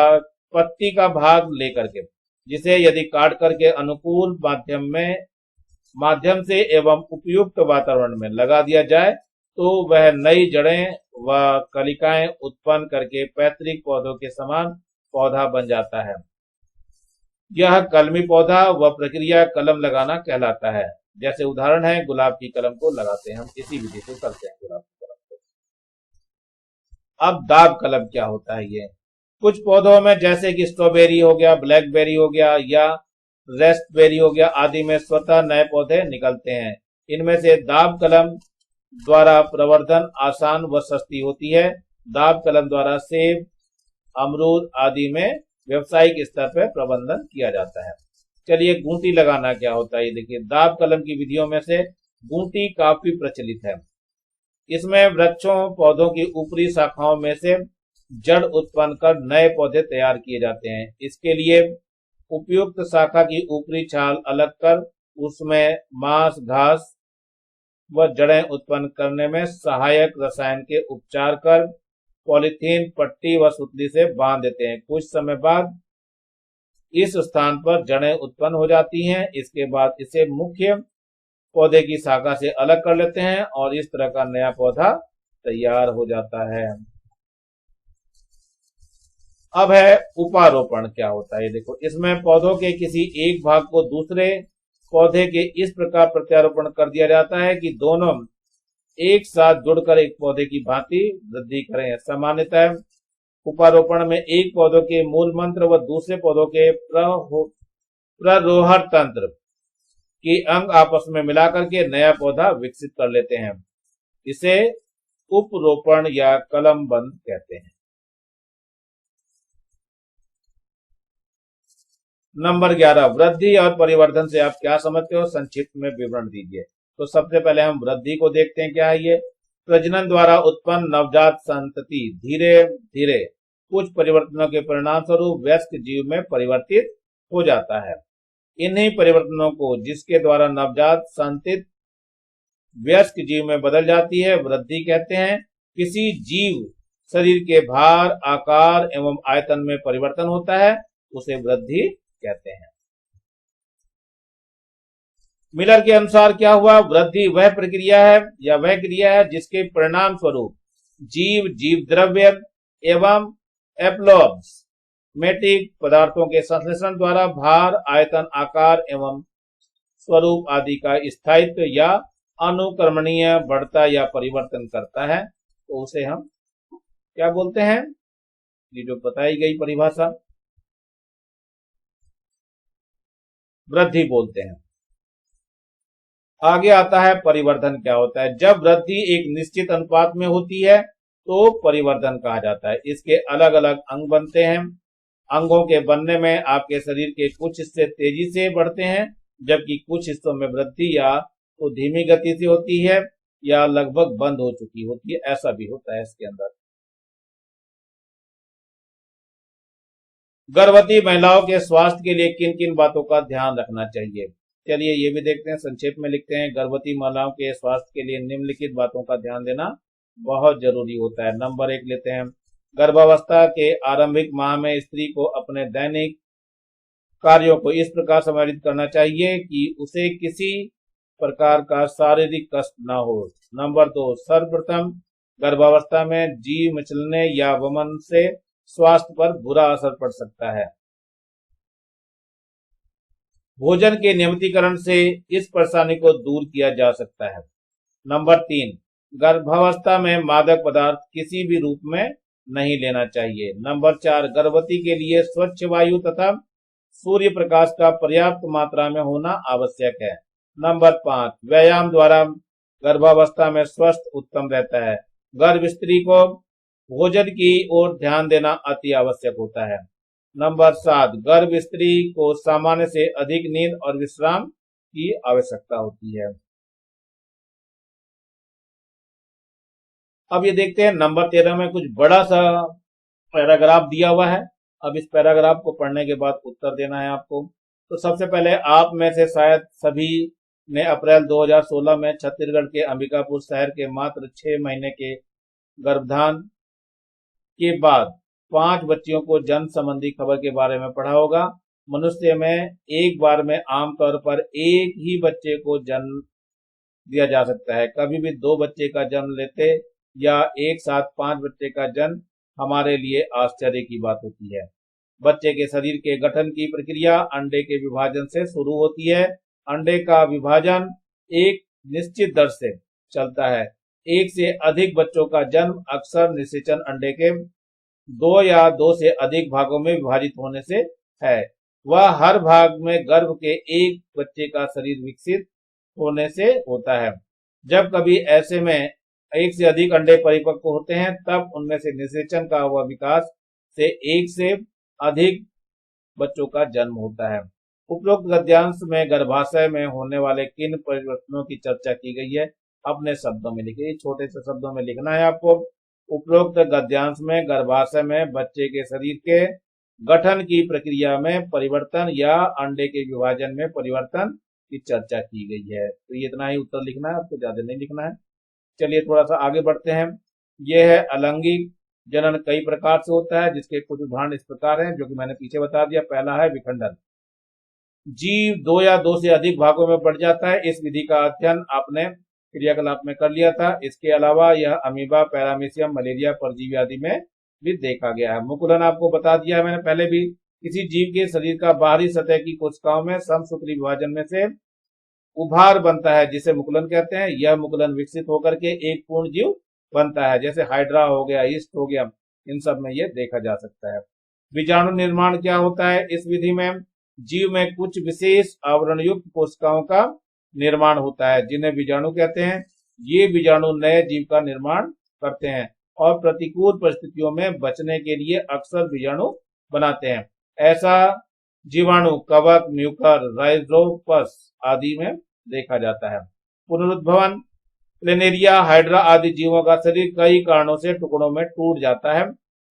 पत्ती का भाग लेकर के जिसे यदि काट करके अनुकूल माध्यम से एवं उपयुक्त वातावरण में लगा दिया जाए तो वह नई जड़ें व कलिकाएं उत्पन्न करके पैतृक पौधों के समान पौधा बन जाता है। यह कलमी पौधा व प्रक्रिया कलम लगाना कहलाता है। जैसे उदाहरण है गुलाब की कलम को लगाते हैं, हम इसी विधि से करते हैं गुलाब की कलम को। अब दाब कलम क्या होता है? ये कुछ पौधों में जैसे कि स्ट्रॉबेरी हो गया, ब्लैकबेरी हो गया या रेस्पबेरी हो गया आदि में स्वतः नए पौधे निकलते हैं। इनमें से दाब कलम द्वारा प्रवर्धन आसान व सस्ती होती है। दाब कलम द्वारा सेब, अमरूद आदि में व्यवसायिक स्तर पर प्रबंधन किया जाता है। चलिए गूंटी लगाना क्या होता है ये देखिए। दाब कलम की विधियों में से गूंटी काफी प्रचलित है। इसमें वृक्षों पौधों की ऊपरी शाखाओं में से जड़ उत्पन्न कर नए पौधे तैयार किए जाते हैं। इसके लिए उपयुक्त शाखा की ऊपरी छाल अलग कर उसमें मांस, घास व जड़ें उत्पन्न करने में सहायक रसायन के उपचार कर पॉलीथीन पट्टी व सुतली से बांध देते हैं। कुछ समय बाद इस स्थान पर जड़ें उत्पन्न हो जाती हैं। इसके बाद इसे मुख्य पौधे की शाखा से अलग कर लेते हैं और इस तरह का नया पौधा तैयार हो जाता है। अब है उपारोपण। क्या होता है ये देखो, इसमें पौधों के किसी एक भाग को दूसरे पौधे के इस प्रकार प्रत्यारोपण कर दिया जाता है कि दोनों एक साथ जुड़कर एक पौधे की भांति वृद्धि करें। सामान्यतः उपारोपण में एक पौधों के मूल मंत्र व दूसरे पौधों के प्ररोहण तंत्र के अंग आपस में मिलाकर के नया पौधा विकसित कर लेते हैं। इसे उपरोपण या कलमबंद कहते हैं। नंबर 11, वृद्धि और परिवर्धन से आप क्या समझते हो, संक्षिप्त में विवरण दीजिए। तो सबसे पहले हम वृद्धि को देखते हैं। क्या है ये? प्रजनन द्वारा उत्पन्न नवजात संतति धीरे धीरे कुछ परिवर्तनों के परिणाम स्वरूप वयस्क जीव में परिवर्तित हो जाता है। इन्हीं परिवर्तनों को जिसके द्वारा नवजात संतति वयस्क जीव में बदल जाती है वृद्धि कहते हैं। किसी जीव शरीर के भार, आकार एवं आयतन में परिवर्तन होता है, उसे वृद्धि कहते हैं। मिलर के अनुसार क्या हुआ? वृद्धि वह प्रक्रिया है या वह क्रिया है जिसके परिणाम स्वरूप जीव, जीव द्रव्य एवं एप्लोमेटिक पदार्थों के संश्लेषण द्वारा भार, आयतन, आकार एवं स्वरूप आदि का स्थायित्व या अनुक्रमणीय बढ़ता या परिवर्तन करता है। तो उसे हम क्या बोलते हैं? ये जो बताई गई परिभाषा वृद्धि बोलते हैं। आगे आता है परिवर्धन। क्या होता है? जब वृद्धि एक निश्चित अनुपात में होती है तो परिवर्धन कहा जाता है। इसके अलग अलग अंग बनते हैं। अंगों के बनने में आपके शरीर के कुछ हिस्से तेजी से बढ़ते हैं, जबकि कुछ हिस्सों में वृद्धि या तो धीमी गति से होती है या लगभग बंद हो चुकी होती है। ऐसा भी होता है इसके अंदर। गर्भवती महिलाओं के स्वास्थ्य के लिए किन किन बातों का ध्यान रखना चाहिए? चलिए ये भी देखते हैं, संक्षेप में लिखते हैं। गर्भवती महिलाओं के स्वास्थ्य के लिए निम्नलिखित बातों का ध्यान देना बहुत जरूरी होता है। नंबर 1 लेते हैं। गर्भावस्था के आरंभिक माह में स्त्री को अपने दैनिक कार्यों को इस प्रकार समायोजित करना चाहिए कि उसे किसी प्रकार का शारीरिक कष्ट न हो। नंबर 2, सर्वप्रथम गर्भावस्था में जीव मचलने या वमन से स्वास्थ्य पर बुरा असर पड़ सकता है। भोजन के नियमितीकरण से इस परेशानी को दूर किया जा सकता है। नंबर 3, गर्भावस्था में मादक पदार्थ किसी भी रूप में नहीं लेना चाहिए। नंबर 4, गर्भवती के लिए स्वच्छ वायु तथा सूर्य प्रकाश का पर्याप्त मात्रा में होना आवश्यक है। नंबर 5, व्यायाम द्वारा गर्भावस्था में स्वास्थ्य उत्तम रहता है। गर्भ स्त्री को भोजन की ओर ध्यान देना अति आवश्यक होता है। नंबर 7, गर्भ स्त्री को सामान्य से अधिक नींद और विश्राम की आवश्यकता होती है। अब ये देखते हैं नंबर 13 में कुछ बड़ा सा पैराग्राफ दिया हुआ है। अब इस पैराग्राफ को पढ़ने के बाद उत्तर देना है आपको। तो सबसे पहले आप में से शायद सभी ने अप्रैल 2016 में छत्तीसगढ़ के अंबिकापुर शहर के मात्र 6 महीने के गर्भधान के बाद 5 बच्चियों को जन्म संबंधी खबर के बारे में पढ़ा होगा। मनुष्य में एक बार में आमतौर पर एक ही बच्चे को जन्म दिया जा सकता है। कभी भी 2 बच्चे का जन्म लेते या एक साथ 5 बच्चे का जन्म हमारे लिए आश्चर्य की बात होती है। बच्चे के शरीर के गठन की प्रक्रिया अंडे के विभाजन से शुरू होती है। अंडे का विभाजन एक निश्चित दर से चलता है। एक से अधिक बच्चों का जन्म अक्सर निषेचन अंडे के 2 या 2 से अधिक भागों में विभाजित होने से है। वह हर भाग में गर्भ के एक बच्चे का शरीर विकसित होने से होता है। जब कभी ऐसे में एक से अधिक अंडे परिपक्व होते हैं, तब उनमें से निषेचन का हुआ विकास से एक से अधिक बच्चों का जन्म होता है। उपरोक्त गद्यांश में गर्भाशय में होने वाले किन परिवर्तनों की चर्चा की गई है, अपने शब्दों में लिखिए। छोटे से शब्दों में लिखना है आपको। उपरोक्त गद्यांश में गर्भाशय में बच्चे के शरीर के गठन की प्रक्रिया में परिवर्तन या अंडे के विभाजन में परिवर्तन की चर्चा की गई है। तो ये इतना ही उत्तर लिखना है, आपको ज्यादा नहीं लिखना है। चलिए थोड़ा सा आगे बढ़ते हैं। यह है अलैंगिक जनन कई प्रकार से होता है, जिसके कुछ उदाहरण इस प्रकार हैं, जो कि मैंने पीछे बता दिया। पहला है विखंडन। जीव दो या दो से अधिक भागों में बढ़ जाता है। इस विधि का अध्ययन आपने क्रियाकलाप में कर लिया था। इसके अलावा यह अमीबा, पैरामीशियम, मलेरिया, परजीवी आदि में भी देखा गया है। मुकुलन आपको बता दिया है मैंने पहले भी। किसी जीव के शरीर का बाहरी सतह की कोशिकाओं में समसूत्री विभाजन में से उभार बनता है, जिसे मुकुलन कहते हैं। यह मुकुलन विकसित होकर के एक पूर्ण जीव बनता है, जैसे हाइड्रा हो गया, ईस्ट हो गया, इन सब में यह देखा जा सकता है। बीजाणु निर्माण क्या होता है? इस विधि में जीव में कुछ विशेष आवरण युक्त कोशिकाओं का निर्माण होता है, जिन्हें बीजाणु कहते हैं। ये बीजाणु नए जीव का निर्माण करते हैं और प्रतिकूल परिस्थितियों में बचने के लिए अक्सर बीजाणु बनाते हैं। ऐसा जीवाणु कवक, म्यूकर, राइजोपस आदि में देखा जाता है। पुनरुद्भवन। प्लेनेरिया, हाइड्रा आदि जीवों का शरीर कई कारणों से टुकड़ों में टूट जाता है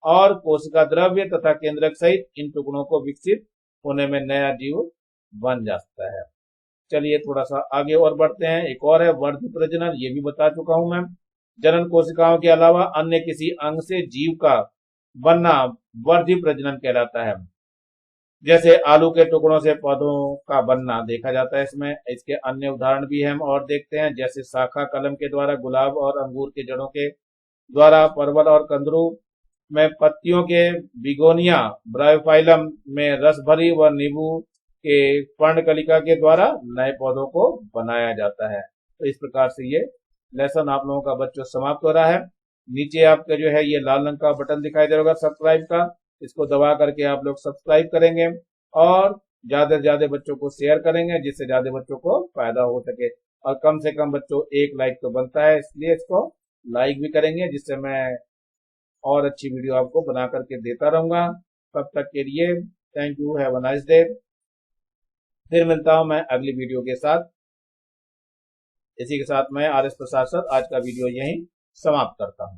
और कोशिका द्रव्य तथा केंद्रक सहित इन टुकड़ों को विकसित होने में नया जीव बन जाता है। चलिए थोड़ा सा आगे और बढ़ते हैं। एक और है वर्ध प्रजनन, ये भी बता चुका हूं मैं। जनन कोशिकाओं के अलावा अन्य किसी अंग से जीव का बनना वर्धी प्रजनन कहलाता है। जैसे आलू के टुकड़ों से पौधों का बनना देखा जाता है इसमें। इसके अन्य उदाहरण भी हम और देखते हैं, जैसे शाखा कलम के द्वारा गुलाब और अंगूर के जड़ों के द्वारा परवल और कंदरू में पत्तियों के बिगोनिया, ब्रायोफाइलम में रस भरी व नींबू के पर्णकलिका के द्वारा नए पौधों को बनाया जाता है। तो इस प्रकार से ये लेसन आप लोगों का बच्चों समाप्त हो रहा है। नीचे आपका जो है ये लाल रंग का बटन दिखाई दे रहा होगा सब्सक्राइब का, इसको दबा करके आप लोग सब्सक्राइब करेंगे और ज्यादा से ज्यादा बच्चों को शेयर करेंगे, जिससे ज्यादा बच्चों को फायदा हो सके। और कम से कम बच्चों एक लाइक तो बनता है, इसलिए इसको लाइक भी करेंगे, जिससे मैं और अच्छी वीडियो आपको बना करके देता रहूंगा। तब तक के लिए thank you, have a nice day. फिर मिलता हूं मैं अगली वीडियो के साथ। इसी के साथ मैं आर एस प्रसाद सर आज का वीडियो यहीं समाप्त करता हूं।